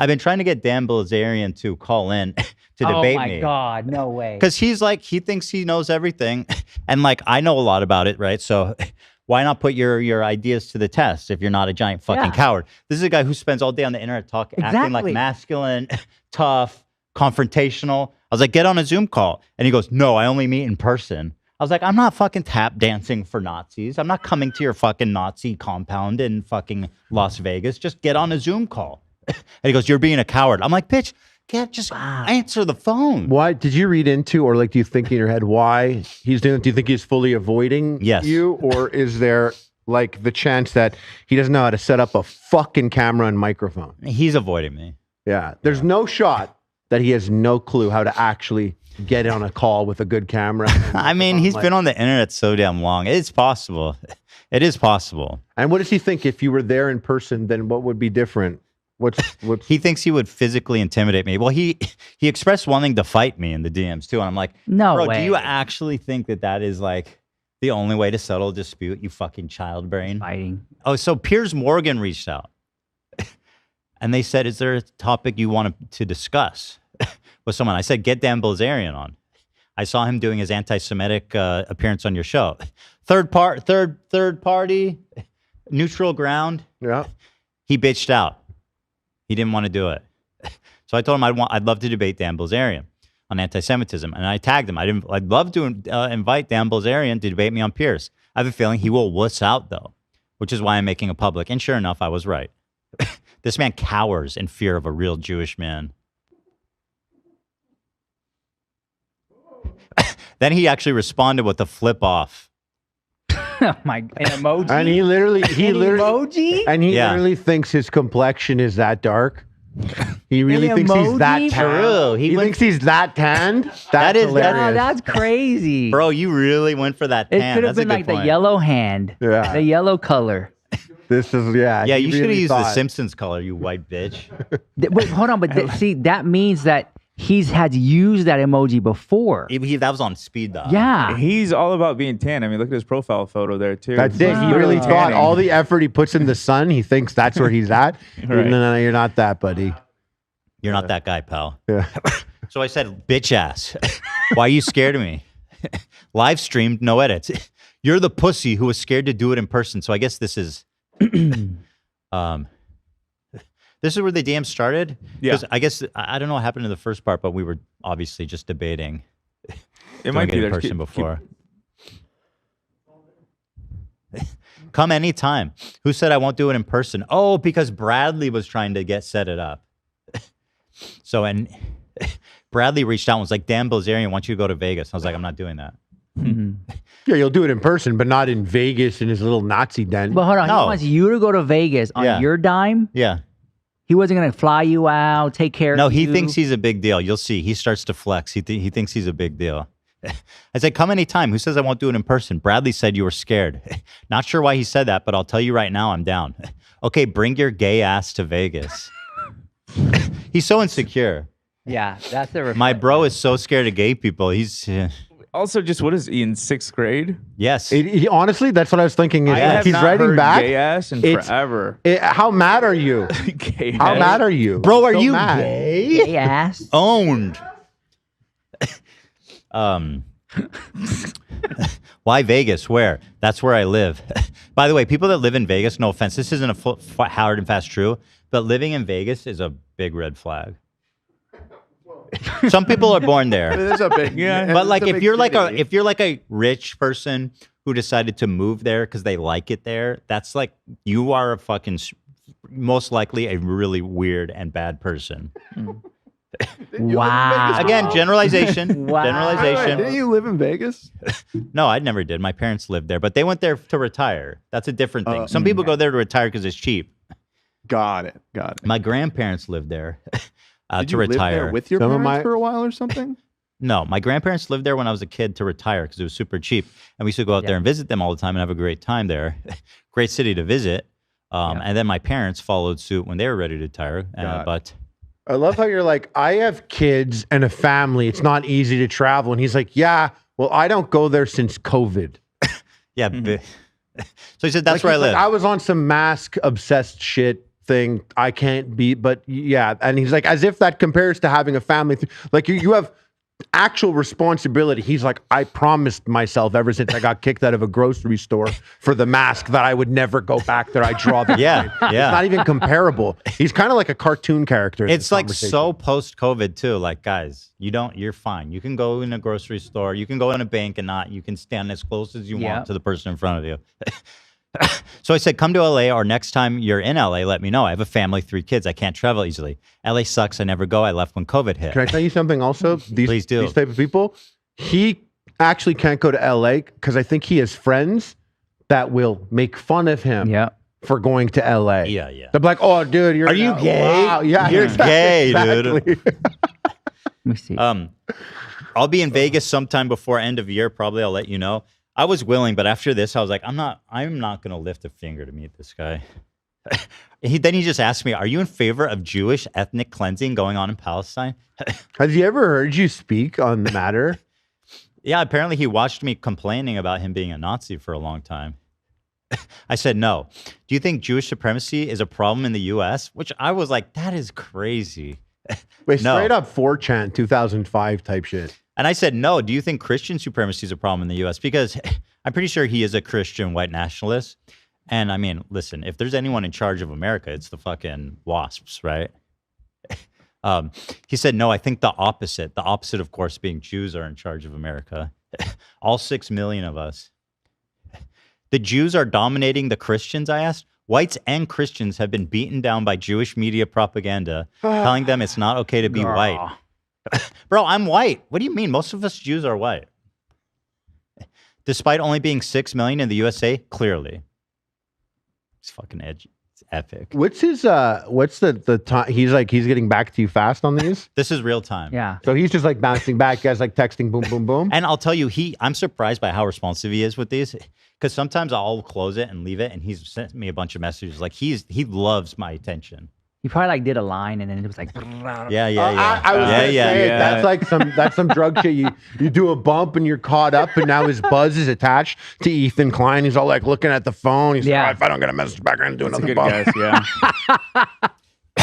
I've been trying to get Dan Bilzerian to call in to debate me. Oh my God, no way. Because he's like, he thinks he knows everything. And like, I know a lot about it, right? So why not put your ideas to the test if you're not a giant fucking coward? This is a guy who spends all day on the internet acting like masculine, tough, confrontational. I was like, get on a Zoom call. And he goes, no, I only meet in person. I was like, I'm not fucking tap dancing for Nazis. I'm not coming to your fucking Nazi compound in fucking Las Vegas. Just get on a Zoom call. And he goes, you're being a coward. I'm like, bitch, can't just answer the phone. Why did you read into, or like, do you think in your head why he's doing it? Do you think he's fully avoiding you? Or is there like the chance that he doesn't know how to set up a fucking camera and microphone? He's avoiding me. Yeah. There's no shot that he has no clue how to actually get on a call with a good camera. I mean, he's been on the internet so damn long. It's possible. It is possible. And what does he think if you were there in person, then what would be different? What's He thinks he would physically intimidate me. Well, he expressed wanting to fight me in the DMs too. And I'm like, no bro, way. do you actually think that is like the only way to settle a dispute, you fucking child brain? Fighting. Oh, so Piers Morgan reached out. And they said, is there a topic you want to discuss with someone? I said, get Dan Bilzerian on. I saw him doing his anti-Semitic appearance on your show. Third party, neutral ground. Yeah. He bitched out. He didn't want to do it. So I told him I'd love to debate Dan Bilzerian on anti-Semitism. And I tagged him. I'd love to invite Dan Bilzerian to debate me on Piers. I have a feeling he will wuss out, though, which is why I'm making it public. And sure enough, I was right. This man cowers in fear of a real Jewish man. Then he actually responded with a flip off. Oh my, an emoji. And he literally emoji? And he literally thinks his complexion is that dark. He really thinks he's that tan. He thinks he's that tanned. That's hilarious. Oh, that's crazy. Bro, you really went for that tan. It could have been like the yellow hand. Yeah. The yellow color. This is, yeah. Yeah, you should have used the Simpsons color, you white bitch. Wait, hold on. But see, that means that he's had used that emoji before. That was on speed dial. Yeah. He's all about being tan. I mean, look at his profile photo there, too. That's it. He really thought all the effort he puts in the sun, he thinks that's where he's at. Right. No, you're not that, buddy. You're not that guy, pal. Yeah. So I said, bitch ass, why are you scared of me? Live streamed, no edits. You're the pussy who was scared to do it in person. So I guess this is... This is where the DM started. Yeah. I guess I don't know what happened in the first part, but we were obviously just debating. It might be in person before. Come anytime. Who said I won't do it in person? Oh, because Bradley was trying to set it up. So and Bradley reached out and was like, Dan Bilzerian wants you to go to Vegas. I was like, I'm not doing that. Yeah, you'll do it in person, but not in Vegas in his little Nazi den. But hold on, he wants you to go to Vegas on your dime? Yeah. He wasn't going to fly you out, take care of you? No, he thinks he's a big deal. You'll see. He starts to flex. He thinks he's a big deal. I said, come anytime. Who says I won't do it in person? Bradley said you were scared. Not sure why he said that, but I'll tell you right now, I'm down. Okay, bring your gay ass to Vegas. He's so insecure. Yeah, that's the My bro is so scared of gay people. He's... Also, just what is he in 6th grade? Yes. Honestly, that's what I was thinking. I have he's not writing heard back. Gay ass in forever. How mad are you? Gay How ass? mad are you, bro? Are so you mad. gay? Gay ass. Owned. Why Vegas? Where? That's where I live. By the way, people that live in Vegas, no offense, this isn't a hard and fast true, but living in Vegas is a big red flag. Some people are born there. It is a big, but like if you're like a rich person who decided to move there because they like it there, that's like you are a fucking most likely a really weird and bad person. Wow. Again, generalization. Wow. Generalization. Didn't you live in Vegas? No, I never did. My parents lived there, but they went there to retire. That's a different thing. Some people go there to retire because it's cheap. Got it. My grandparents lived there Did to you retire. live there with your parents for a while or something? No, my grandparents lived there when I was a kid to retire because it was super cheap. And we used to go out there and visit them all the time and have a great time there. Great city to visit. And then my parents followed suit when they were ready to retire. But I love how you're like, I have kids and a family. It's not easy to travel. And he's like, yeah, well, I don't go there since COVID. Yeah. So he said, that's where I live. I was on some mask obsessed shit thing. I can't be, but yeah. And he's like, as if that compares to having a family. Like you have actual responsibility. He's like, I promised myself ever since I got kicked out of a grocery store for the mask that I would never go back there. I draw the line. It's not even comparable. He's kind of like a cartoon character. It's like so post-COVID too. Like, guys, you're fine. You can go in a grocery store, you can go in a bank you can stand as close as you want to the person in front of you. So I said, come to LA, or next time you're in LA, let me know. I have a family, 3 kids. I can't travel easily. LA sucks. I never go. I left when COVID hit. Can I tell you something also? Please do. These type of people, he actually can't go to LA because I think he has friends that will make fun of him for going to LA. Yeah. They're like, oh, dude, are you gay? Wow. Yeah, you're gay, dude. Let me see. I'll be in Vegas sometime before end of year. Probably I'll let you know. I was willing, but after this, I was like, I'm not going to lift a finger to meet this guy. Then he just asked me, are you in favor of Jewish ethnic cleansing going on in Palestine? Has he ever heard you speak on the matter? Yeah, apparently he watched me complaining about him being a Nazi for a long time. I said, no. Do you think Jewish supremacy is a problem in the U.S.? Which I was like, that is crazy. Wait, No. straight up 4chan 2005 type shit. And I said, no. Do you think Christian supremacy is a problem in the U.S.? Because I'm pretty sure he is a Christian white nationalist. And I mean, listen, if there's anyone in charge of America, it's the fucking WASPs, right? He said, no, I think the opposite. The opposite, of course, being Jews are in charge of America. All 6 million of us. The Jews are dominating the Christians, I asked. Whites and Christians have been beaten down by Jewish media propaganda, telling them it's not okay to be white. Bro, I'm white. What do you mean? Most of us Jews are white. Despite only being 6 million in the USA, clearly. It's fucking edgy. It's epic. What's his what's the time? He's getting back to you fast on these? This is real time. Yeah. So he's just like bouncing back, guys, like texting boom, boom, boom. And I'll tell you, I'm surprised by how responsive he is with these. Because sometimes I'll close it and leave it, and he's sent me a bunch of messages. Like he loves my attention. He probably like did a line and then it was like, Yeah. I was gonna say, that's like some drug shit. You do a bump and you're caught up, and now his buzz is attached to Ethan Klein. He's all like looking at the phone. He's like, oh, if I don't get a message back, I'm gonna do another bump. Guess,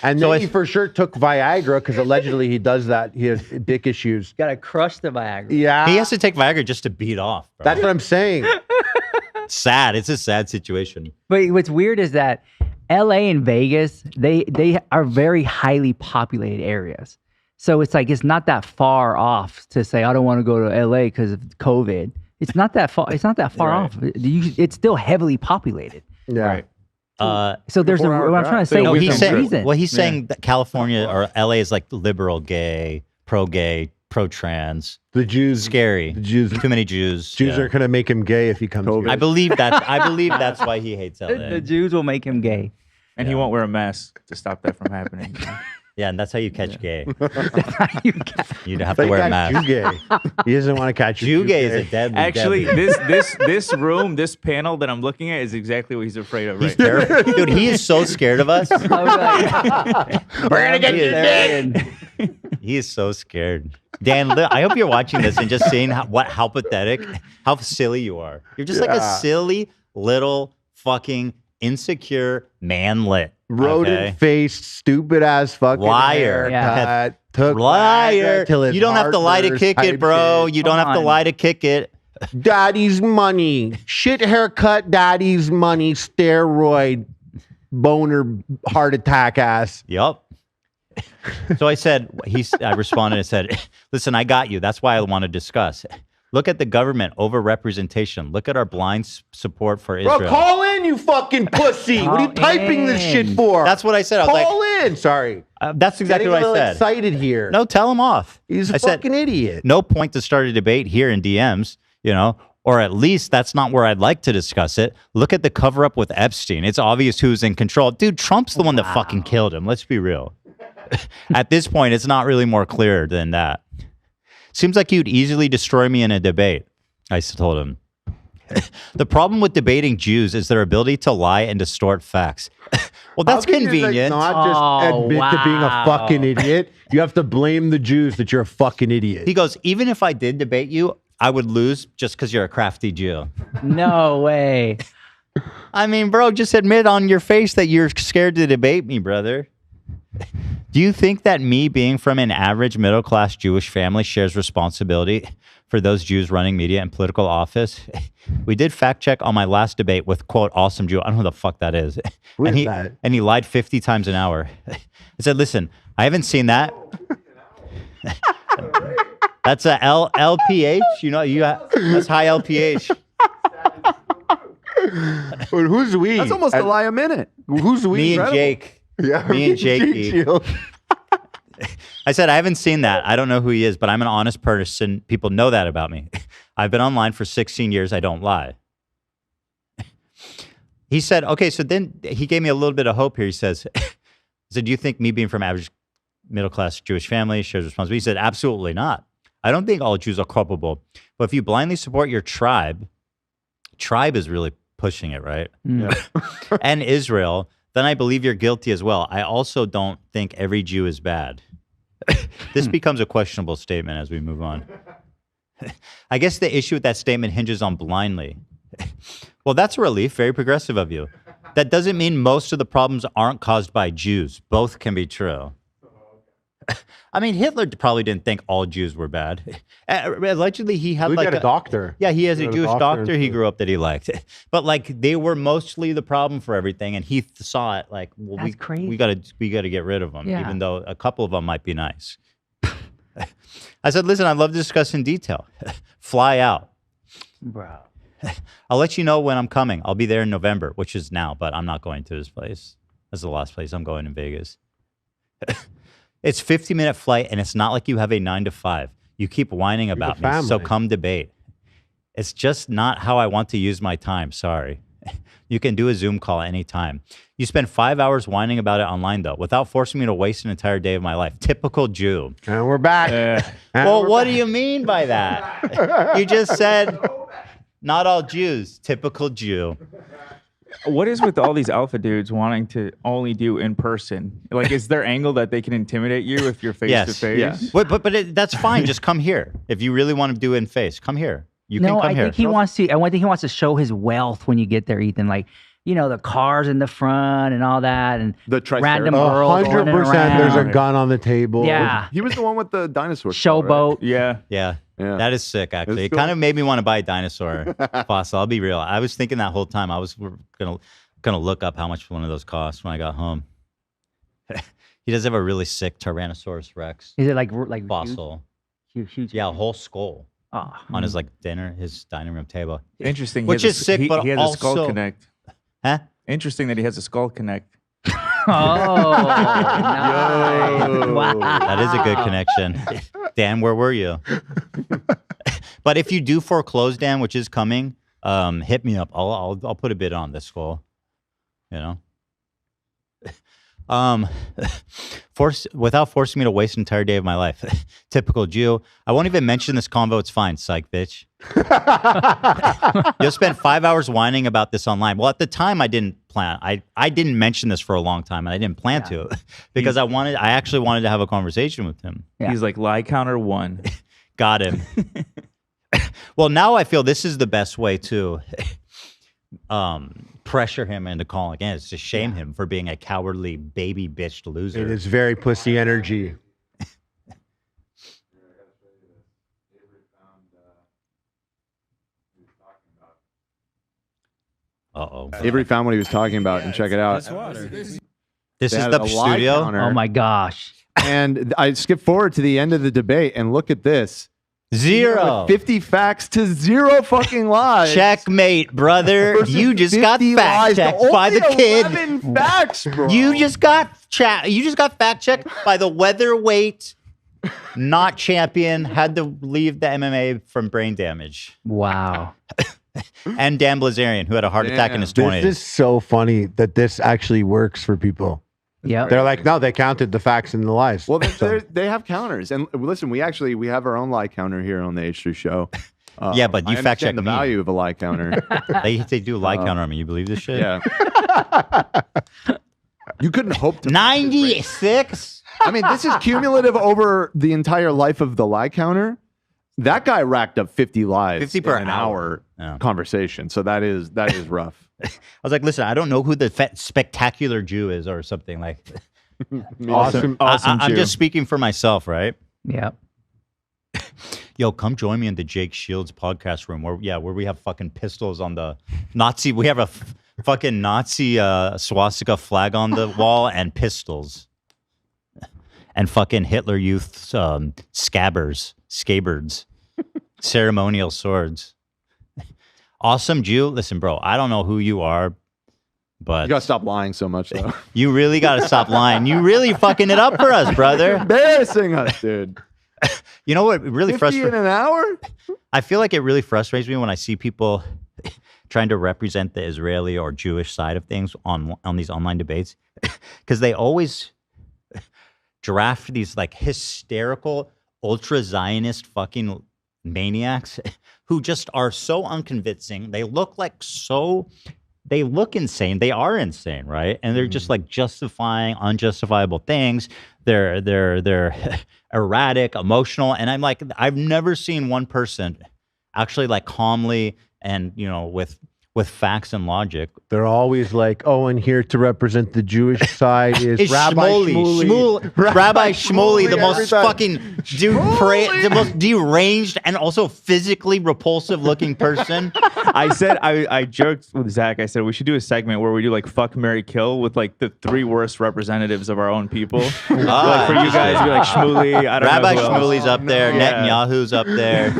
And then he for sure took Viagra because allegedly he does that. He has dick issues. gotta crush the Viagra. Yeah, He has to take Viagra just to beat off. Bro. that's what I'm saying. It's sad. It's a sad situation. But what's weird is that LA and Vegas, they are very highly populated areas. So it's like, it's not that far off to say, I don't want to go to LA because of COVID. It's not that far. It's not that far off. It's still heavily populated. Yeah. Right. So there's what I'm trying to say. No, there's he's no saying, reason. well, he's saying that California or LA is like liberal gay, pro-trans. The Jews, Scary. The Jews, Too many Jews. Jews are gonna make him gay if he comes. I believe that's why he hates LA. The Jews will make him gay. And he won't wear a mask to stop that from happening. Yeah, and that's how you catch gay. You got- You'd have to wear a mask. Jew gay. He doesn't want to catch you. Jew gay is a deadly. Actually, deadly. this room, this panel that I'm looking at is exactly what he's afraid of right He's terrible. Dude, he is so scared of us. I was like, We're gonna get you dick. He is so scared. Dan, I hope you're watching this and just seeing how pathetic, how silly you are. You're just like a silly little fucking insecure manlet. Rodent faced, stupid ass fucking Liar. haircut. Took Liar. Viagra till his You don't have to lie to heart kick burst it, bro. type You don't have to lie to kick it. shit. Daddy's money. Shit haircut, daddy's money, steroid, boner, heart attack ass. Yup. So I said, I responded and said, listen, I got you. That's why I want to discuss. Look at the government overrepresentation. Look at our blind support for Israel. Bro, call in, you fucking pussy. What are you typing this shit for? That's what I said. I was call in. Sorry. that's exactly Getting what a I little said. excited here. No, tell him off. He's a I said, fucking idiot. no point to start a debate here in DMs, or at least that's not where I'd like to discuss it. Look at the cover up with Epstein. It's obvious who's in control. Dude, Trump's the one that fucking killed him. Let's be real. At this point, it's not really more clear than that. Seems like you'd easily destroy me in a debate, I told him. The problem with debating Jews is their ability to lie and distort facts. Well, that's How can you, convenient. not just admit to being a fucking idiot. You have to blame the Jews that you're a fucking idiot. He goes, even if I did debate you, I would lose just because you're a crafty Jew. no way. I mean, bro, just admit on your face that you're scared to debate me, brother. Do you think that me being from an average middle-class Jewish family shares responsibility for those Jews running media and political office? We did fact check on my last debate with, quote, awesome Jew. I don't know who the fuck that is. Who and is he, that? And he lied 50 times an hour. I said, listen, I haven't seen that. That's a LPH. You know, that's high LPH. But who's we? That's almost a lie a minute. Who's we? Me and Incredible. Jake. Yeah, Me and Jakey. Shield. I said, I haven't seen that. I don't know who he is, but I'm an honest person. People know that about me. I've been online for 16 years. I don't lie. He said, okay, so then he gave me a little bit of hope here. He says, do you think me being from average middle-class Jewish family shares responsibility? He said, absolutely not. I don't think all Jews are culpable. But if you blindly support your tribe is really pushing it, right? Yeah. And Israel, then I believe you're guilty as well. I also don't think every Jew is bad. This becomes a questionable statement as we move on. I guess the issue with that statement hinges on blindly. Well, that's a relief. Very progressive of you. That doesn't mean most of the problems aren't caused by Jews. Both can be true. I mean, Hitler probably didn't think all Jews were bad. Allegedly, he had We like got a doctor. Yeah, he has We a got a Jewish doctor. doctor he grew up that he liked. But like, they were mostly the problem for everything, and he saw it like, well, That's crazy. we gotta get rid of them, Yeah. even though a couple of them might be nice. I said, listen, I'd love to discuss in detail. Fly out. Bro. I'll let you know when I'm coming. I'll be there in November, which is now, but I'm not going to this place. That's the last place I'm going in Vegas. It's 50-minute flight, and it's not like you have a 9 to 5. You keep whining about me, so family. come debate. It's just not how I want to use my time. Sorry. You can do a Zoom call anytime. You spend 5 hours whining about it online, though, without forcing me to waste an entire day of my life. Typical Jew. And we're back. And Well, we're what back. do you mean by that? You just said not all Jews. Typical Jew. What is with all these alpha dudes wanting to only do in person? Like, is their angle that they can intimidate you if you're face to face? Yeah. But that's fine. Just come here. If you really want to do it in face, come here. You can No, come I here. think he wants to. I think he wants to show his wealth when you get there, Ethan. Like, you know, the cars in the front and all that, and The Triceratops. random girls running 100%. There's a around. gun on the table. Yeah, He was the one with the dinosaur. skull, right? showboat. Yeah. Yeah. Yeah. That is sick, actually. It cool. kind of made me want to buy a dinosaur fossil. I'll be real. I was thinking that whole time. I was gonna look up how much one of those costs when I got home. He does have a really sick Tyrannosaurus Rex Is it like fossil. Huge. Yeah, a whole skull Oh, on his his dining room table. Interesting. He Which has is sick, he, but he has a skull also- connect. Huh? Interesting that he has a skull connect. oh, nice. Yo. Wow. That is a good connection. Dan, where were you? But if you do foreclose, Dan, which is coming, hit me up. I'll put a bid on this skull. You know. Without forcing me to waste an entire day of my life. Typical Jew. I won't even mention this convo. It's fine, psych bitch. You'll spend 5 hours whining about this online. Well, at the time, I didn't plan. I didn't mention this for a long time, and I didn't plan to because I actually wanted to have a conversation with him. Yeah. He's like lie counter 1. Got him. Well, now I feel this is the best way to pressure him into calling in. It's to shame him for being a cowardly baby bitched loser. It is very pussy energy. Uh-oh. Avery found what he was talking about, and check it out. This They is had the a lie studio? counter, Oh my gosh. And I skipped forward to the end of the debate, and look at this. 0. 50 facts to 0 fucking lies. Checkmate, brother. versus You just got 50 fact lies to checked by the only kid. 11 facts, bro. You just got fact checked by the weatherweight not champion, had to leave the MMA from brain damage. Wow. And Dan Blazarian, who had a heart attack in his 20s. This is so funny that this actually works for people. Yep. They're like, no, they counted the facts and the lies. Well, So- they have counters, and listen, we have our own lie counter here on the H3 show. Yeah, but you I fact check understand the me. value of a lie counter. They do lie counter on me. You believe this shit? Yeah. You couldn't hope to. 96? I mean, this is cumulative over the entire life of the lie counter. That guy racked up 50 lies 50 per in an hour. hour Yeah. conversation. So that is rough. I was like, listen, I don't know who the spectacular Jew is or something like. Awesome. I'm Jew. just speaking for myself, right? Yeah. Yo, come join me in the Jake Shields podcast room where we have fucking pistols on the Nazi. We have a fucking Nazi swastika flag on the wall and pistols. And fucking Hitler Youth scabbards, ceremonial swords. Awesome Jew. Listen, bro, I don't know who you are, but You gotta stop lying so much, though. you really got to stop lying. You really fucking it up for us, brother. Embarrassing us, dude. You know what really 50 in frustrates? an hour? I feel like it really frustrates me when I see people trying to represent the Israeli or Jewish side of things on these online debates, because they always draft these like hysterical ultra Zionist fucking maniacs who just are so unconvincing. They look insane. They are insane, right? And they're just like justifying unjustifiable things. They're erratic, emotional, and I'm like, I've never seen one person actually like calmly and with facts and logic. They're always like, oh, and here to represent the Jewish side is Rabbi Shmuley. Rabbi Shmuley, the most every time. fucking the most deranged and also physically repulsive looking person. I said I joked with Zach. I said we should do a segment where we do like fuck, marry, kill with like the 3 worst representatives of our own people. Like for you guys, be like Shmuley. I don't Rabbi know who else. Shmuley's up there. Yeah. Netanyahu's up there.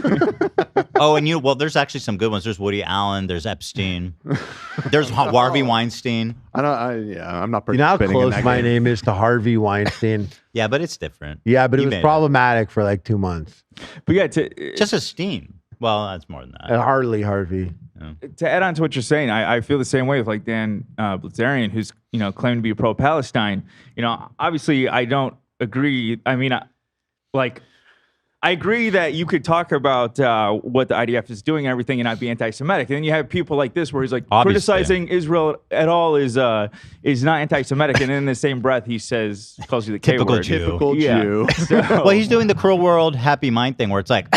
Oh, and there's actually some good ones. There's Woody Allen. There's Epstein. There's Harvey Weinstein. I'm not You know how participating in close that my game. name is to Harvey Weinstein. Yeah, but it's different. Yeah, but it You was made problematic for like 2 months. But yeah, Just Epstein. Well, that's more than that. Hardly Harvey. to add on to what you're saying, I feel the same way with like Dan Blitzarian, who's claimed to be pro-Palestine. Obviously I don't agree. I mean, I agree that you could talk about what the IDF is doing and everything and not be anti-Semitic. And then you have people like this where he's like Obviously. criticizing Israel at all is not anti-Semitic, and in the same breath he calls you the Typical K-word. Jew. Typical Yeah. Jew. Well, he's doing the cruel world, happy mind thing where it's like,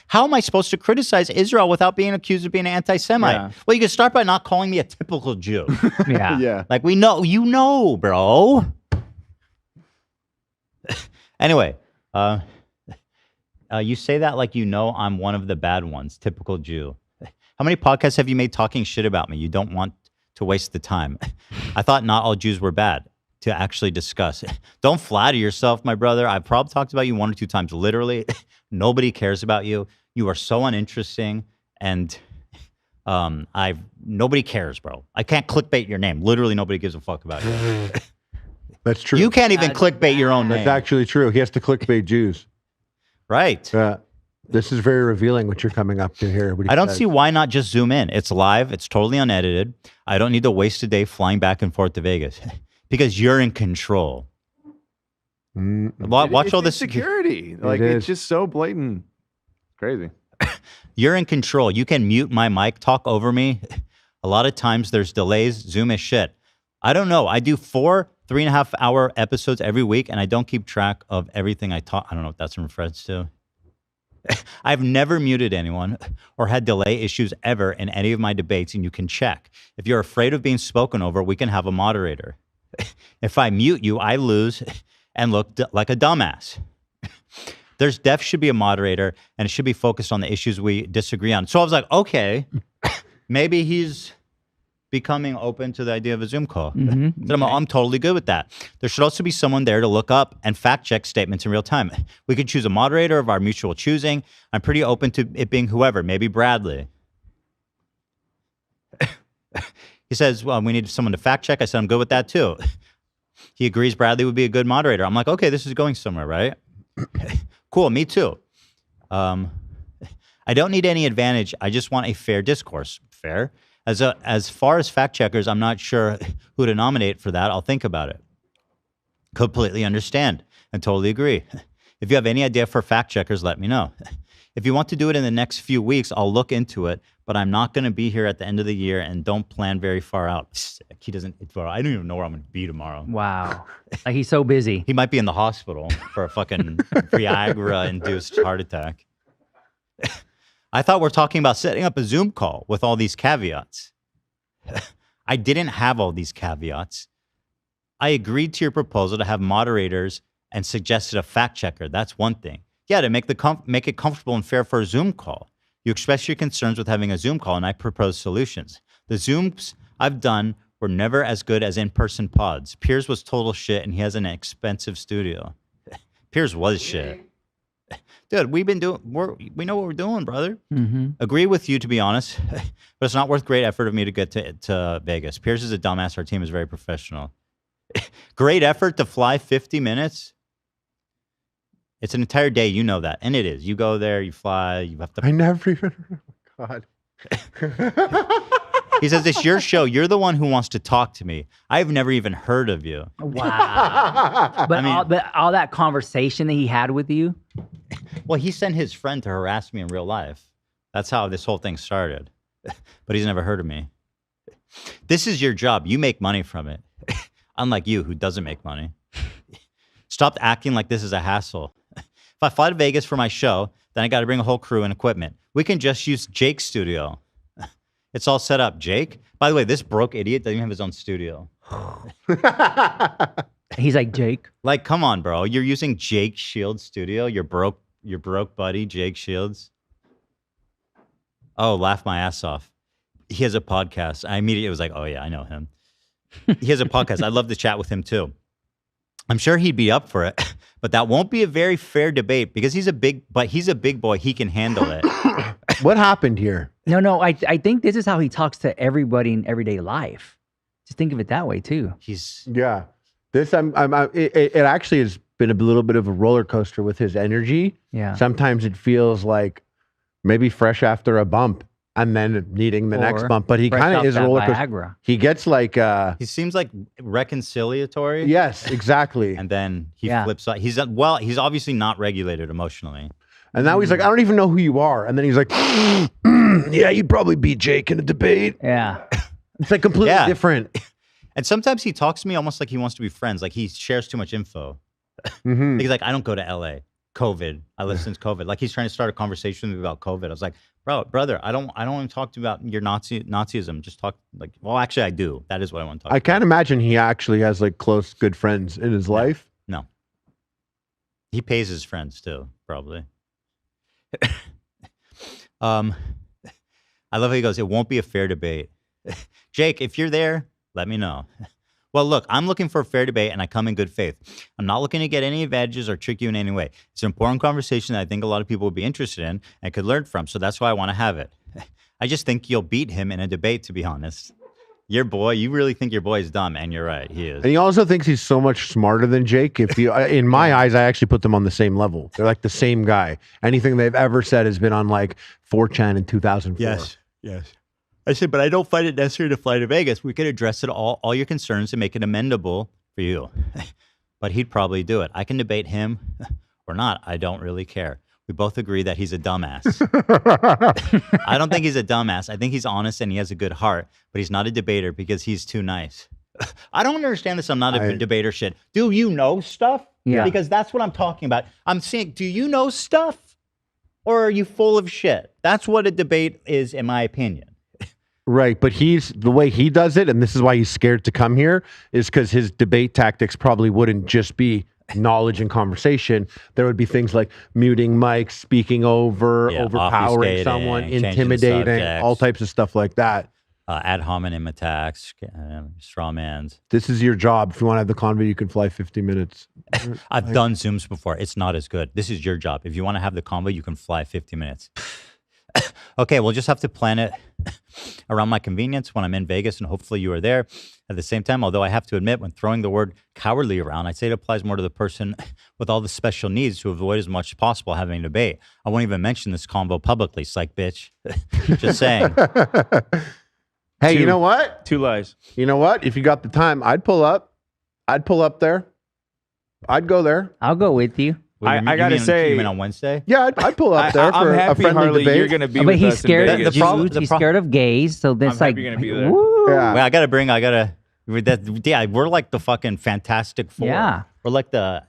how am I supposed to criticize Israel without being accused of being an anti-Semite? Yeah. Well, you can start by not calling me a typical Jew. Yeah. Yeah. Like we know, bro. Anyway, you say that like I'm one of the bad ones, typical Jew. How many podcasts have you made talking shit about me? You don't want to waste the time. I thought not all Jews were bad to actually discuss. Don't flatter yourself, my brother. I've probably talked about you 1 or 2 times. Literally, nobody cares about you. You are so uninteresting, and nobody cares, bro. I can't clickbait your name. Literally, nobody gives a fuck about you. That's true. You can't even clickbait your own name. That's actually true. He has to clickbait Jews. Right. This is very revealing what you're coming up to here. I don't see why not just zoom in. It's live. It's totally unedited. I don't need to waste a day flying back and forth to Vegas because you're in control. Watch It's all this security. is. It's just so blatant. Crazy. You're in control. You can mute my mic, talk over me. A lot of times there's delays. Zoom is shit. I don't know. I do 4 3.5 hour episodes every week, and I don't keep track of everything I talk. I don't know what that's in reference to. I've never muted anyone or had delay issues ever in any of my debates, and you can check. If you're afraid of being spoken over, we can have a moderator. If I mute you, I lose and look like a dumbass. There's should be a moderator, and it should be focused on the issues we disagree on. So I was like, okay, maybe he's becoming open to the idea of a Zoom call. So I'm totally good with that. There should also be someone there to look up and fact check statements in real time. We could choose a moderator of our mutual choosing. I'm pretty open to it being whoever, maybe Bradley. He says, well, we need someone to fact check. I said, I'm good with that too. He agrees Bradley would be a good moderator. I'm like, okay, this is going somewhere, right? Cool, me too. I don't need any advantage. I just want a fair discourse. Fair. As far as fact checkers, I'm not sure who to nominate for that. I'll think about it. Completely understand and totally agree. If you have any idea for fact checkers, let me know. If you want to do it in the next few weeks, I'll look into it, but I'm not going to be here at the end of the year and don't plan very far out. He doesn't, I don't even know where I'm going to be tomorrow. Wow. Like he's so busy. He might be in the hospital for a fucking Viagra-induced heart attack. I thought we're talking about setting up a Zoom call with all these caveats. I didn't have all these caveats. I agreed to your proposal to have moderators and suggested a fact checker. That's one thing. Yeah, to make it comfortable and fair for a Zoom call. You expressed your concerns with having a Zoom call, and I proposed solutions. The Zooms I've done were never as good as in-person pods. Piers was total shit, and he has an expensive studio. Piers was shit. Dude, we know what we're doing, brother. Mm-hmm. Agree with you, to be honest, but it's not worth great effort of me to get to Vegas. Piers is a dumbass. Our team is very professional. Great effort to fly 50 minutes. It's an entire day. You know that. And it is. You go there, you fly, you have to. I never even. Oh, God. He says, it's your show. You're the one who wants to talk to me. I've never even heard of you. Wow. But, all that conversation that he had with you. Well, he sent his friend to harass me in real life. That's how this whole thing started. But he's never heard of me. This is your job. You make money from it. Unlike you, who doesn't make money. Stop acting like this is a hassle. If I fly to Vegas for my show, then I got to bring a whole crew and equipment. We can just use Jake's studio. It's all set up. Jake? By the way, this broke idiot doesn't even have his own studio. He's like, Jake. Like, come on, bro. You're using Jake Shields' studio? Your broke buddy, Jake Shields? Oh, laugh my ass off. He has a podcast. I immediately was like, oh, yeah, I know him. He has a podcast. I'd love to chat with him, too. I'm sure he'd be up for it, but that won't be a very fair debate because he's a big boy. He can handle it. What happened here? No. I think this is how he talks to everybody in everyday life. Just think of it that way too. Yeah. This it actually has been a little bit of a roller coaster with his energy. Yeah. Sometimes it feels like maybe fresh after a bump and then needing the next bump, but he kind of is a roller coaster. Viagra. He gets like he seems like reconciliatory. Yes, exactly. And then he flips out. He's obviously not regulated emotionally. And now he's like, I don't even know who you are. And then he's like, yeah, you'd probably beat Jake in a debate. Yeah. It's like completely different. And sometimes he talks to me almost like he wants to be friends. Like he shares too much info. Mm-hmm. He's like, I don't go to LA. COVID. I live since COVID. Like he's trying to start a conversation with me about COVID. I was like, brother, I don't want to talk about your Nazism. Just talk like, well, actually I do. That is what I want to talk about. I can't imagine he actually has like close, good friends in his life. No. He pays his friends too, probably. I love how he goes, it won't be a fair debate. Jake, if you're there, let me know. Well, look, I'm looking for a fair debate and I come in good faith. I'm not looking to get any advantages or trick you in any way. It's an important conversation that I think a lot of people would be interested in and could learn from. So that's why I want to have it. I just think you'll beat him in a debate, to be honest. Your boy, you really think your boy is dumb, and you're right, he is. And he also thinks he's so much smarter than Jake. If you, in my eyes, I actually put them on the same level. They're like the same guy. Anything they've ever said has been on like 4chan in 2004. Yes. I said, but I don't find it necessary to fly to Vegas. We could address it all your concerns and make it amendable for you. But he'd probably do it. I can debate him or not. I don't really care. We both agree that he's a dumbass. I don't think he's a dumbass. I think he's honest and he has a good heart, but he's not a debater because he's too nice. I don't understand this. I'm not a debater shit. Do you know stuff? Yeah. Because that's what I'm talking about. I'm saying, do you know stuff or are you full of shit? That's what a debate is, in my opinion. Right, but the way he does it, and this is why he's scared to come here, is because his debate tactics probably wouldn't just be knowledge and conversation. There would be things like muting mics, speaking over, overpowering someone, intimidating, all types of stuff like that. Ad hominem attacks, straw mans. This is your job. If you want to have the convo, you can fly 50 minutes. I've done Zooms before. It's not as good. This is your job. If you want to have the convo, you can fly 50 minutes. Okay, we'll just have to plan it around my convenience when I'm in Vegas, and hopefully you are there at the same time. Although I have to admit, when throwing the word cowardly around, I'd say it applies more to the person with all the special needs to avoid as much as possible having a debate. I won't even mention this convo publicly, psych bitch. Just saying. Hey, you know what? 2 lies. You know what? If you got the time, I'd pull up. I'd pull up there. I'd go there. I'll go with you. I gotta say, you mean on Wednesday? Yeah, I'd pull up there I'm for happy, a friendly Harley, debate. you're gonna be But with he's us scared. in Vegas. He's scared of gays, so that's I'm like, happy you're gonna be there. woo. Yeah. Well, we're like the fucking Fantastic Four. Yeah. We're like the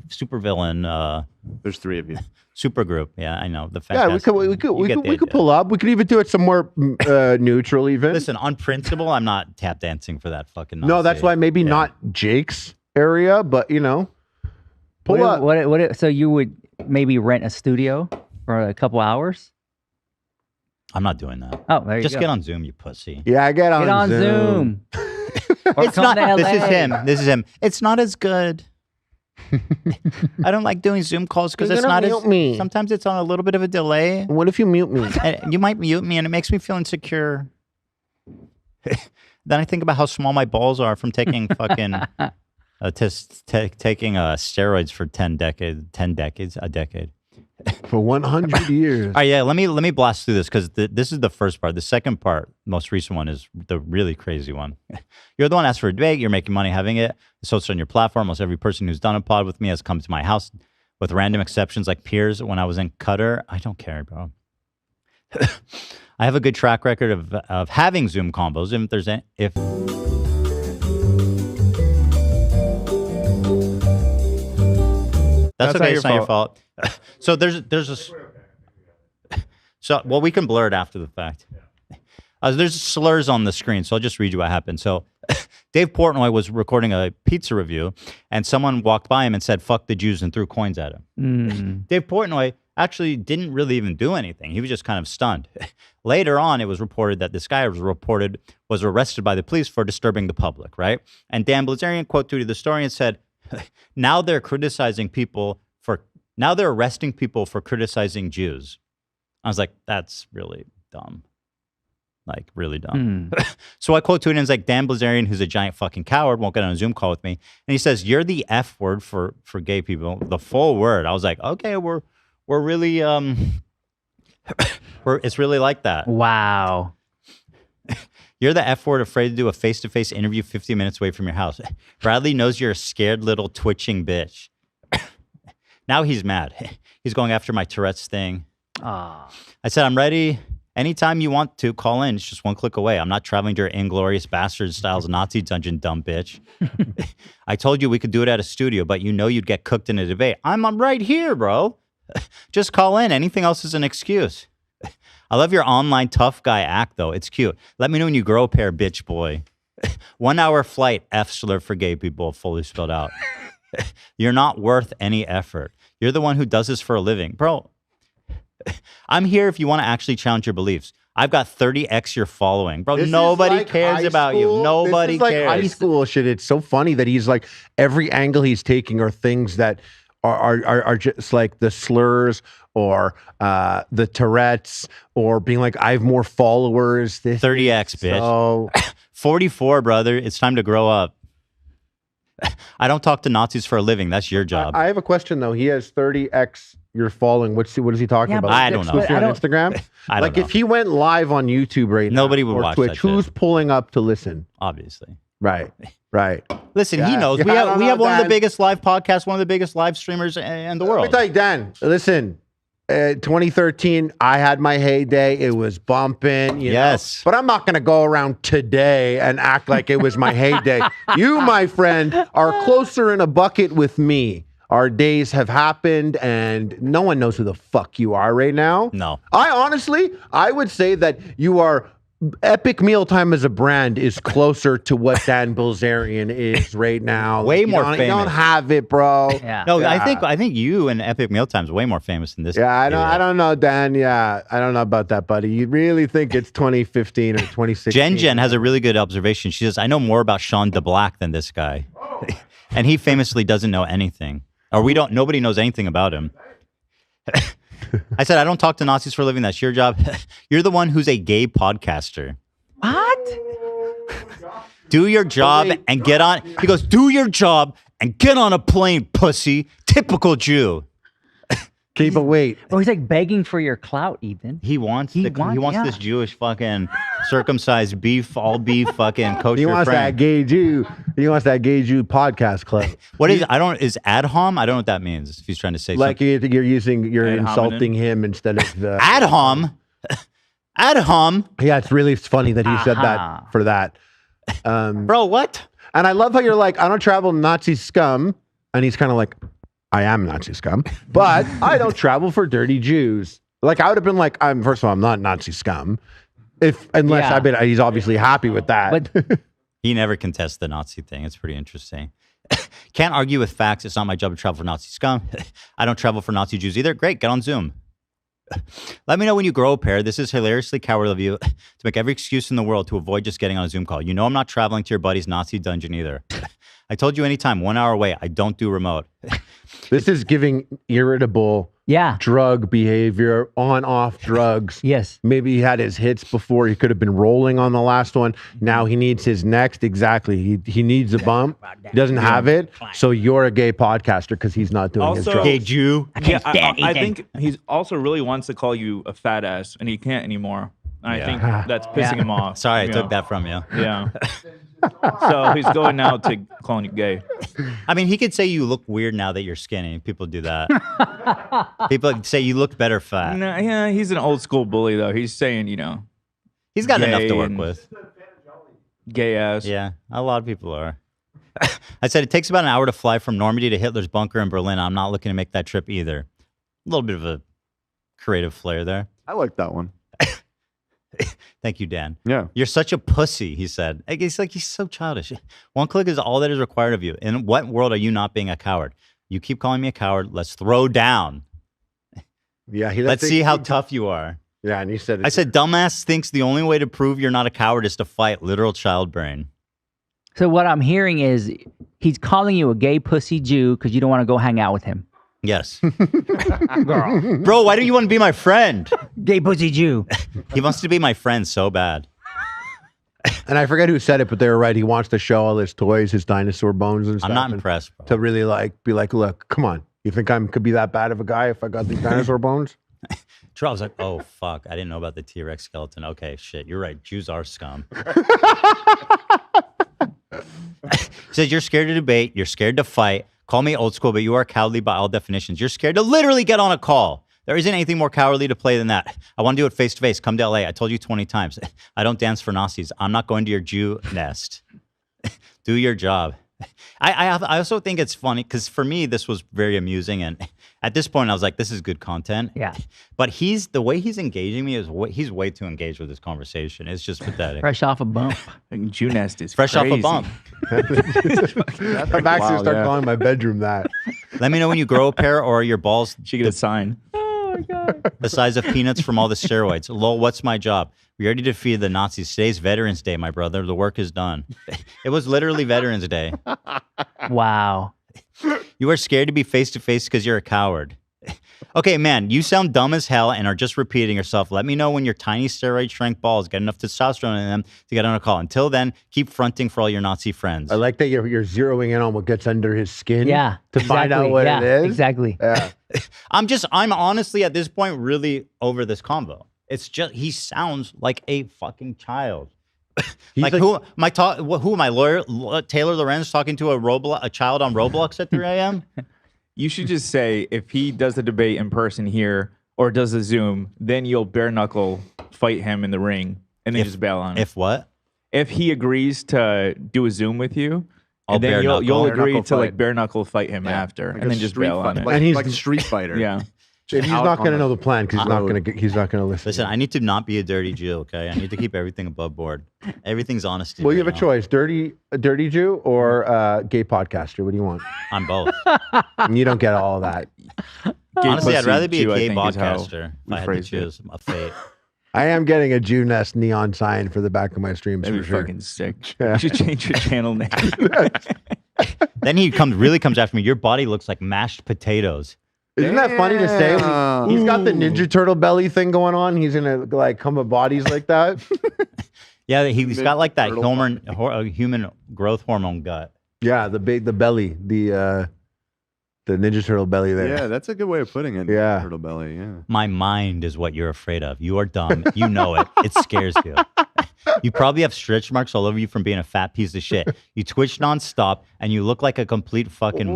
supervillain There's 3 of you. super group. Yeah, I know. The Yeah, fantastic. we could pull up. We could even do it some more neutral. Even Listen, on principle, I'm not tap dancing for that fucking. no, that's why maybe not Jake's area, but pull up. So you would maybe rent a studio for a couple hours? I'm not doing that. Oh, there you Just go. get on Zoom, you pussy. Yeah, get on Zoom. Or It's come not. to This is LA. him. This is him. It's not as good. I don't like doing Zoom calls because You're it's gonna not as. mute me. Sometimes it's on a little bit of a delay. What if you mute me? And you might mute me, and it makes me feel insecure. Then I think about how small my balls are from taking fucking taking steroids for 10 decades, a decade. For 100 years. All right, yeah. Let me blast through this because this is the first part. The second part, most recent one, is the really crazy one. You're the one asked for a debate. You're making money having it. It's hosted on your platform. Almost every person who's done a pod with me has come to my house, with random exceptions like Piers when I was in Qatar. I don't care, bro. I have a good track record of having Zoom combos. If that's okay, it's not your fault. So well, we can blur it after the fact. There's slurs on the screen, so I'll just read you what happened. So Dave Portnoy was recording a pizza review, and someone walked by him and said, "Fuck the Jews," and threw coins at him. Dave Portnoy actually didn't really even do anything. He was just kind of stunned. Later on, it was reported that this guy was arrested by the police for disturbing the public, right? And Dan Bilzerian, quote tweeted the story and said, now they're arresting people for criticizing Jews. I was like, that's really dumb. Like, really dumb. So I quote tweeted and it's like, Dan Bilzerian, who's a giant fucking coward, won't get on a Zoom call with me. And he says, "You're the F word for gay people." The full word. I was like, okay, we're really it's really like that. Wow. You're the F word afraid to do a face-to-face interview 50 minutes away from your house. Bradley knows you're a scared little twitching bitch. Now he's mad. He's going after my Tourette's thing. I said, "I'm ready. Anytime you want to, call in. It's just one click away. I'm not traveling to your Inglorious Bastard styles Nazi dungeon, dumb bitch." I told you we could do it at a studio, but you'd get cooked in a debate. I'm right here, bro. Just call in. Anything else is an excuse. I love your online tough guy act, though. It's cute. Let me know when you grow a pair, bitch boy. 1 hour flight, F slur for gay people, fully spelled out. You're not worth any effort. You're the one who does this for a living. Bro, I'm here if you want to actually challenge your beliefs. I've got 30x your following. Bro, nobody cares about you. Nobody cares. cares. High school shit. It's so funny that he's like, every angle he's taking are things that are just like the slurs or the Tourette's or being like, I have more followers. 30x, bitch. So 44, brother. It's time to grow up. I don't talk to Nazis for a living. That's your job. I have a question though. He has 30x you're following. What is he talking about? I don't know. On Instagram? I don't know. If he went live on YouTube right now, nobody would watch Twitch, that shit. who's pulling up to listen? Obviously. Right. Listen, he knows. We have one of the biggest live podcasts, one of the biggest live streamers in the world. Let me tell you, Dan, listen, 2013, I had my heyday. It was bumping, you know. But I'm not going to go around today and act like it was my heyday. You, my friend, are closer in a bucket with me. Our days have happened, and no one knows who the fuck you are right now. No. I would say that you are... Epic Mealtime as a brand is closer to what Dan Bilzerian is right now. Way more famous. You don't have it, bro. Yeah. No, yeah. I think you and Epic Mealtime's way more famous than this. Yeah, I don't know, Dan. Yeah, I don't know about that, buddy. You really think it's 2015 or 2016? Jen has a really good observation. She says, "I know more about Sean DeBlack than this guy," and he famously doesn't know anything, or nobody knows anything about him. I said, "I don't talk to Nazis for a living. That's your job." You're the one who's a gay podcaster. What? Do your job and get on. He goes, "Do your job and get on a plane, pussy." Typical Jew. Keep a wait. Or he's like begging for your clout, even. He wants this Jewish fucking circumcised beef, all beef fucking kosher. He wants that gay Jew. He wants that gay Jew podcast club. What is? Is adhom? I don't know what that means. If he's trying to say like something. you're insulting him instead of the adhom. Adhom. Yeah, it's really funny that he said that for that. Bro, what? And I love how you're like, I don't travel Nazi scum. And he's kind of like, I am Nazi scum, but I don't travel for dirty Jews. Like I would have been like, first of all, I'm not Nazi scum. Unless he's obviously happy with that. But He never contests the Nazi thing. It's pretty interesting. Can't argue with facts. It's not my job to travel for Nazi scum. I don't travel for Nazi Jews either. Great, get on Zoom. Let me know when you grow a pair. This is hilariously cowardly of you to make every excuse in the world to avoid just getting on a Zoom call. You know I'm not traveling to your buddy's Nazi dungeon either. I told you anytime, 1 hour away. I don't do remote. This is giving irritable drug behavior, on-off drugs. Yes. Maybe he had his hits before. He could have been rolling on the last one. Now he needs his next. Exactly. He needs a bump. He doesn't have it. So you're a gay podcaster because he's not doing his drugs. Gay Jew. I think he's also really wants to call you a fat ass, and he can't anymore. And I think that's pissing him off. Sorry, I took that from you. Yeah. So he's going now to calling you gay. I mean, he could say you look weird now that you're skinny. People do that. People say you look better fat. No, yeah, he's an old school bully though. He's saying, He's got enough to gay work and with. Gay ass. Yeah, a lot of people are. I said it takes about an hour to fly from Normandy to Hitler's bunker in Berlin. I'm not looking to make that trip either. A little bit of a creative flair there. I like that one. Thank you, Dan. Yeah. You're such a pussy, he said. He's so childish. One click is all that is required of you. In what world are you not being a coward? You keep calling me a coward. Let's throw down. Yeah. Let's see how tough you are. Yeah. And he said, I said, dumbass thinks the only way to prove you're not a coward is to fight. Literal child brain. So what I'm hearing is he's calling you a gay pussy Jew because you don't want to go hang out with him. Yes. Bro, why do you want to be my friend? Gay pussy Jew. He wants to be my friend so bad. and I forget who said it, but they were right. He wants to show all his toys, his dinosaur bones and stuff. I'm not impressed, bro. To really be like, look, come on. You think I could be that bad of a guy if I got these dinosaur bones? True, I was like, oh, fuck. I didn't know about the T-Rex skeleton. Okay, shit. You're right. Jews are scum. He says, you're scared to debate. You're scared to fight. Call me old school, but you are cowardly by all definitions. You're scared to literally get on a call. There isn't anything more cowardly to play than that. I want to do it face to face. Come to LA. I told you 20 times. I don't dance for Nazis. I'm not going to your Jew nest. Do your job. I also think it's funny because for me, this was very amusing. And at this point, I was like, this is good content. Yeah. But the way he's engaging me he's way too engaged with this conversation. It's just pathetic. Fresh off a bump. Jew nest is Fresh crazy. off a bump. I'm actually start calling my bedroom that. Let me know when you grow a pair or your balls She get a sign. the size of peanuts from all the steroids. Lol, what's my job? We already defeated the Nazis. Today's Veterans Day, my brother. The work is done. It was literally Veterans Day. Wow. You are scared to be face to face because you're a coward. Okay, man, you sound dumb as hell and are just repeating yourself. Let me know when your tiny steroid shrank balls get enough testosterone in them to get on a call. Until then, keep fronting for all your Nazi friends. I like that you're zeroing in on what gets under his skin. Yeah. To find out what it is. Exactly. Yeah. I'm honestly at this point really over this convo. It's just he sounds like a fucking child. Like who am I, lawyer Taylor Lorenz talking to a child on Roblox at 3 a.m.? You should just say if he does the debate in person here or does the Zoom, then you'll bare knuckle fight him in the ring and then just bail on him. If what? If he agrees to do a Zoom with you, I'll and then bare knuckle. you'll Bare agree knuckle to like fight. bare knuckle fight him after, Like and a then just street bail on fight, it. like, And he's like a street fighter. Yeah. He's not going to know the plan because he's not going to listen. Listen, I need to not be a dirty Jew, okay? I need to keep everything above board. Everything's honesty. Well, you right have a now. choice: a dirty Jew or gay podcaster. What do you want? I'm both. And you don't get all of that. Gay Honestly, I'd pussy rather be Jew, a I gay think, is how podcaster we if I had to phrased it. choose a fate. I am getting a Jew nest neon sign for the back of my streams That'd for be sure. fucking sick. Yeah. You should change your channel name. Then he really comes after me. Your body looks like mashed potatoes. Isn't that funny to say? Damn. He's got the Ninja Turtle belly thing going on. He's gonna like come with bodies like that. Yeah, he's got like that Turtle human growth hormone gut. Yeah, the belly, the Ninja Turtle belly there. Yeah, that's a good way of putting it. Yeah. Turtle belly. Yeah. My mind is what you're afraid of. You are dumb. You know it. It scares you. You probably have stretch marks all over you from being a fat piece of shit. You twitch nonstop, and you look like a complete fucking.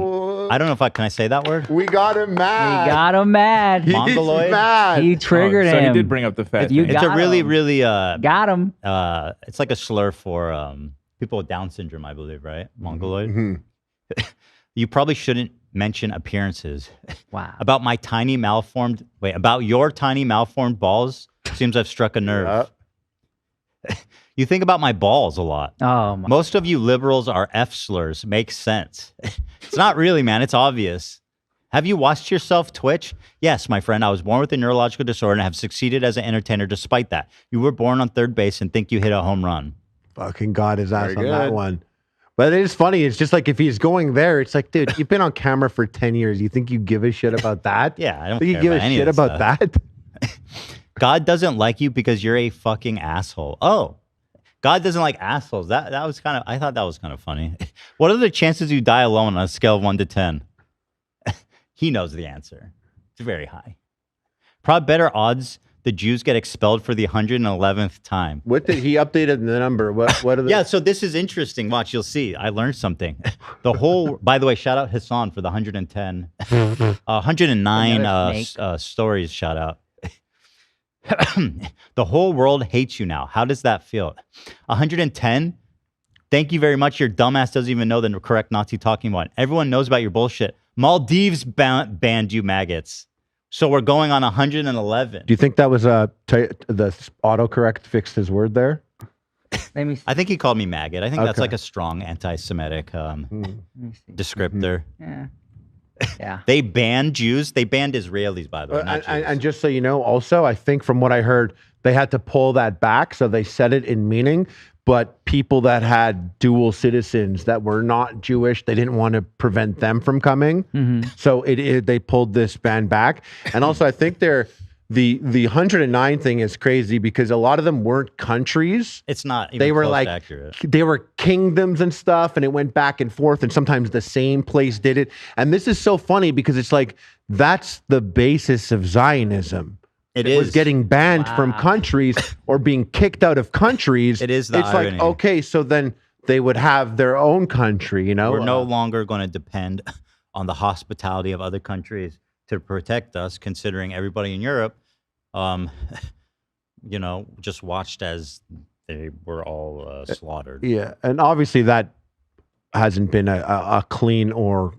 I don't know if can I say that word? We got him mad. He got him mad. He's Mongoloid? mad. He triggered so him. he did bring up the fat. You thing. It's a got really, him. really Got him. it's like a slur for people with Down syndrome, I believe, right? Mongoloid. You probably shouldn't mention appearances. Wow. About your tiny malformed balls, seems I've struck a nerve. You think about my balls a lot. Oh my. Most of you liberals are F slurs. Makes sense. It's not really, man. It's obvious. Have you watched yourself twitch? Yes, my friend. I was born with a neurological disorder and have succeeded as an entertainer despite that. You were born on third base and think you hit a home run. Fucking got his ass Very on that good. one. But it is funny. It's just like if he's going there, it's like, dude, you've been on camera for 10 years. You think you give a shit about that? Yeah, I don't think care you give about a any shit of this about stuff. that? God doesn't like you because you're a fucking asshole. Oh, God doesn't like assholes. That was kind of, I thought that was kind of funny. What are the chances you die alone on a scale of 1 to 10? He knows the answer. It's very high. Probably better odds the Jews get expelled for the 111th time. What did he updated the number? What are the Yeah, so this is interesting. Watch, you'll see. I learned something. The whole, by the way, shout out Hassan for the 110, 109 stories. Shout out. The whole world hates you now. How does that feel? 110. Thank you very much. Your dumbass doesn't even know the correct Nazi talking point. Everyone knows about your bullshit. Maldives banned you maggots. So we're going on 111. Do you think that was the autocorrect fixed his word there? Let me see. I think he called me maggot. I think that's Okay. like a strong anti-Semitic Let me see. descriptor. Yeah. Yeah. They banned Jews. They banned Israelis, by the way. Not Jews. And just so you know, also, I think from what I heard, they had to pull that back. So they said it in meaning, but people that had dual citizens that were not Jewish, they didn't want to prevent them from coming. So they pulled this ban back. And also, I think the 109 thing is crazy because a lot of them weren't countries. It's not even They were close like to accurate. they were kingdoms and stuff, and it went back and forth, and sometimes the same place did it. And this is so funny because it's like that's the basis of Zionism. It was is. getting banned from Wow. countries or being kicked out of countries. It is the It's irony. like, okay, so then they would have their own country, you know? We're no longer going to depend on the hospitality of other countries to protect us, considering everybody in Europe, just watched as they were all slaughtered. Yeah, and obviously that hasn't been a clean or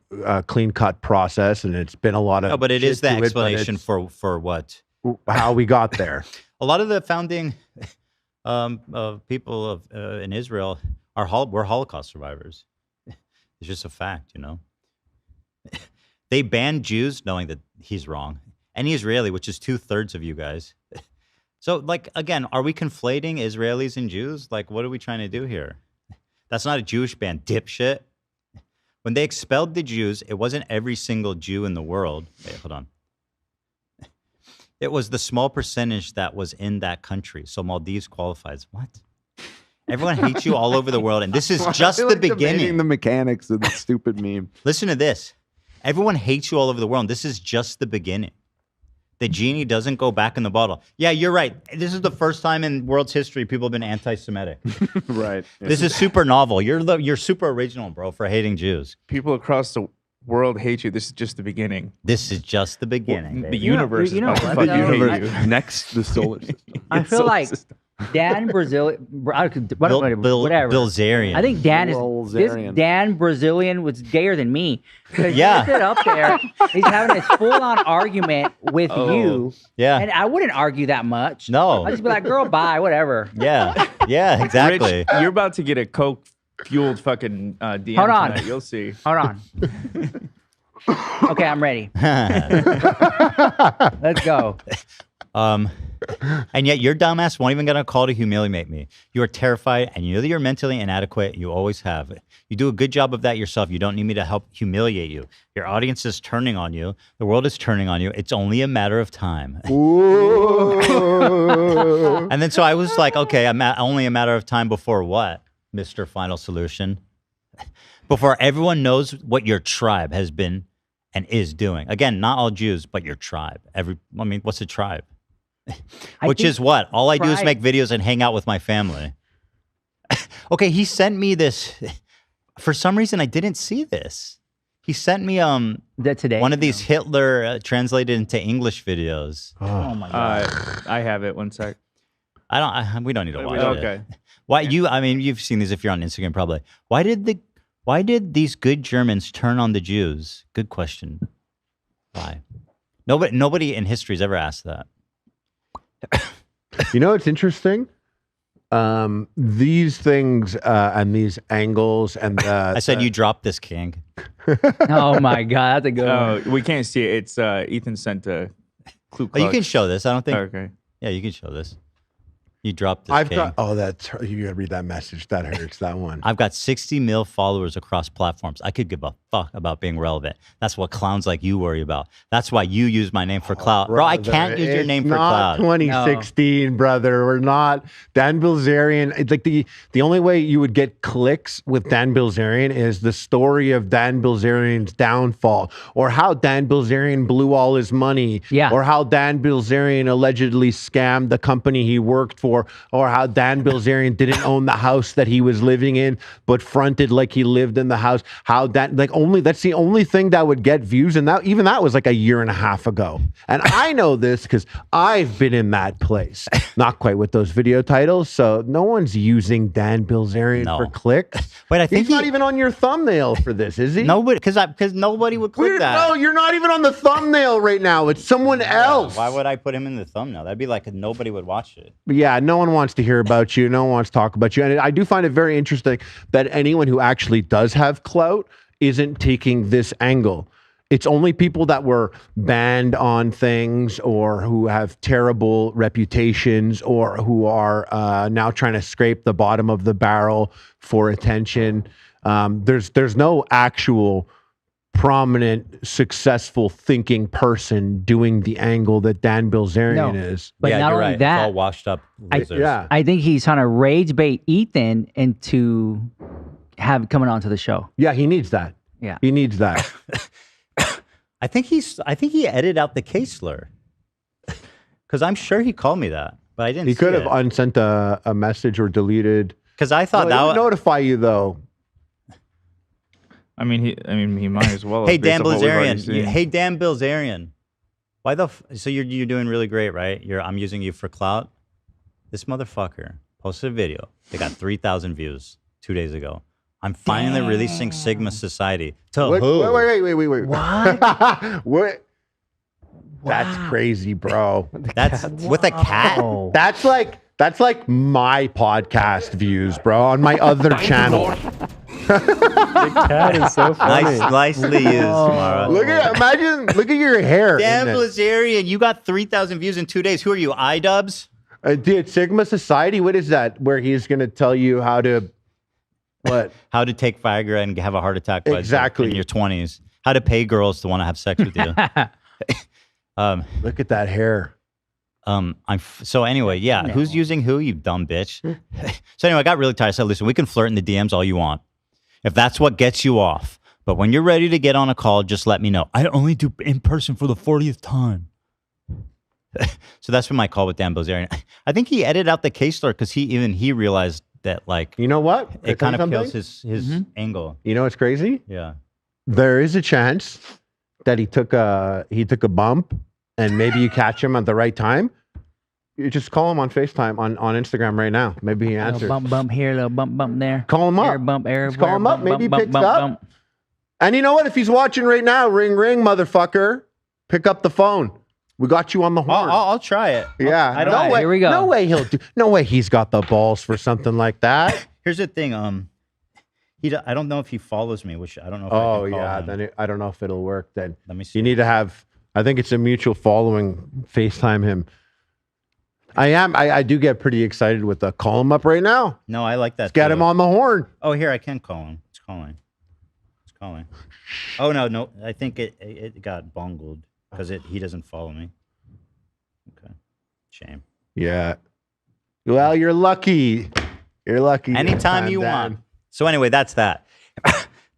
clean cut process, and it's been a lot of. No, but it shit is the to it, but explanation it's for what? how we got there. A lot of the founding people of in Israel were Holocaust survivors. It's just a fact, you know. They banned Jews knowing that he's wrong. Any Israeli, which is 2/3 of you guys. So, like, again, are we conflating Israelis and Jews? Like, what are we trying to do here? That's not a Jewish ban, dipshit. When they expelled the Jews, it wasn't every single Jew in the world. Wait, hold on. It was the small percentage that was in that country. So Maldives qualifies. What? Everyone hates you all over the world, and this is just the beginning. The mechanics of the stupid meme. Listen to this. Everyone hates you all over the world. This is just the beginning. The genie doesn't go back in the bottle. Yeah, you're right. This is the first time in world's history people have been anti-Semitic. Right. This is super novel. You're super original, bro, for hating Jews. People across the world hate you. This is just the beginning. This is just the beginning. The baby. universe you know is about what, to though? fucking Universe hate you. next the solar system. I feel Solar like system. Dan Brazilian, whatever. Bilzerian. I think Dan is Bilzerian. this Dan Brazilian was gayer than me. Because Yeah. he stood up there, he's having this full-on argument with you, Yeah. and I wouldn't argue that much. No. I'd just be like, "Girl, bye, whatever." Yeah. Yeah, exactly. Rich, you're about to get a Coke fueled fucking DM Hold on. tonight. You'll see. Hold on. Okay, I'm ready. Let's go. And yet your dumbass won't even get a call to humiliate me. You are terrified, and you know that you're mentally inadequate. You always have. You do a good job of that yourself. You don't need me to help humiliate you. Your audience is turning on you. The world is turning on you. It's only a matter of time. And then so I was like, okay, only a matter of time before what, Mr. Final Solution? Before everyone knows what your tribe has been and is doing. Again, not all Jews, but your tribe. What's a tribe? Which is what? All I do is make videos and hang out with my family. Okay, he sent me this. For some reason, I didn't see this. He sent me That today. one of these Hitler translated into English videos. Oh my god. I have it. One sec. We don't need to watch it. Okay. Why you've seen these if you're on Instagram probably. Why did the Why did these good Germans turn on the Jews? Good question. Why? Nobody in history has ever asked that. You know, it's interesting. These things and these angles and I said you dropped this, King. Oh my God, that's a good Oh, one. we can't see it. It's Ethan sent a clue. Oh, you can show this. I don't think. Okay. Yeah, you can show this. You dropped this, I've King. got. Oh, that's you gotta read that message. That hurts. That one. I've got 60 mil followers across platforms. I could give a fuck about being relevant. That's what clowns like you worry about. That's why you use my name for clout. Bro, I can't use your name for not clout. 2016, brother. We're not. Dan Bilzerian. It's like the only way you would get clicks with Dan Bilzerian is the story of Dan Bilzerian's downfall, or how Dan Bilzerian blew all his money, Yeah. or how Dan Bilzerian allegedly scammed the company he worked for, or how Dan Bilzerian didn't own the house that he was living in, but fronted like he lived in the house. How that, like, only that's the only thing that would get views, and that was like a year and a half ago. And I know this because I've been in that place. Not quite with those video titles, so no one's using Dan Bilzerian No. for clicks. Wait, I think he's not even on your thumbnail for this, is he? Nobody, because nobody would click that. No, you're not even on the thumbnail right now. It's someone else. Why would I put him in the thumbnail? That'd be like nobody would watch it. Yeah, no one wants to hear about you. No one wants to talk about you. And I do find it very interesting that anyone who actually does have clout isn't taking this angle. It's only people that were banned on things, or who have terrible reputations, or who are now trying to scrape the bottom of the barrel for attention. There's no actual prominent, successful thinking person doing the angle that Dan Bilzerian is. But yeah, not you're only right. that, It's all washed up losers. Yeah. I think he's trying to rage bait Ethan into coming onto the show. Yeah, he needs that. Yeah. He needs that. I think he edited out the case slur. Because I'm sure he called me that, but I didn't. He could see have it. unsent a message or deleted. Because I thought Well, that he was. would notify you though. I mean, he might as well. Hey, based Dan on what we've already Bilzerian. seen. Hey, Dan Bilzerian. Why the? So you're doing really great, right? I'm using you for clout. This motherfucker posted a video. They got 3,000 views 2 days ago. I'm finally releasing Sigma Society to Wait, who? wait. What? What? That's crazy, bro. That's with a cat. Oh. That's like my podcast views, bro, on my other channel. That is so funny. Nicely used, Mara. Look at your hair. Dan in it. Bilzerian, you got 3,000 views in 2 days. Who are you, iDubbbz? Dude, Sigma Society, what is that? Where he's going to tell you how to, what? How to take Viagra and have a heart attack by Exactly. in your 20s. How to pay girls to want to have sex with you. Look at that hair. So anyway, yeah. No. Who's using who, you dumb bitch? So anyway, I got really tired. I said, listen, we can flirt in the DMs all you want, if that's what gets you off. But when you're ready to get on a call, just let me know. I only do in person for the 40th time. So that's been my call with Dan Bilzerian. I think he edited out the case slur because he realized that, like, You know what? it kind of kills his Mm-hmm. angle. You know what's crazy? Yeah. There is a chance that he took a bump, and maybe you catch him at the right time. You just call him on FaceTime on Instagram right now. Maybe he Little answers. bump here, little bump there. Call him up. Air bump, air. Just call air him up. bump, Maybe he bump, picks bump, up. bump. And you know what? If he's watching right now, ring, motherfucker. Pick up the phone. We got you on the horn. I'll try it. Yeah. I don't- no way. Here we go. No way no way he's got the balls for something like that. Here's the thing. I don't know if he follows me, which I don't know if I Oh can call yeah. him. Then I don't know if it'll work. Then Let me see. you need to have. I think it's a mutual following. FaceTime him. I do get pretty excited with the call him up right now. No, I like that. Let's get too. him on the horn. Oh, here, I can call him. It's calling. It's calling. Oh, no. I think it got bungled because he doesn't follow me. Okay. Shame. Yeah. Well, you're lucky. You're lucky. Anytime you want. So anyway, that's that.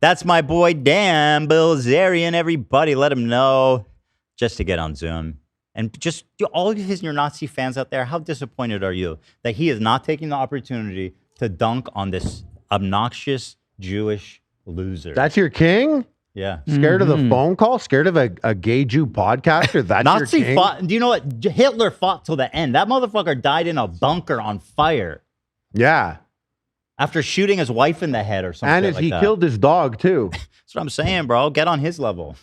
That's my boy Dan Bilzerian. Everybody, let him know just to get on Zoom. And just all of his Nazi fans out there, how disappointed are you that he is not taking the opportunity to dunk on this obnoxious Jewish loser? That's your king? Yeah. Scared of the phone call? Scared of a gay Jew podcaster? That's Nazi your king? fought. Do you know what? Hitler fought till the end. That motherfucker died in a bunker on fire. Yeah. After shooting his wife in the head or something And like he that. killed his dog too. That's what I'm saying, bro. Get on his level.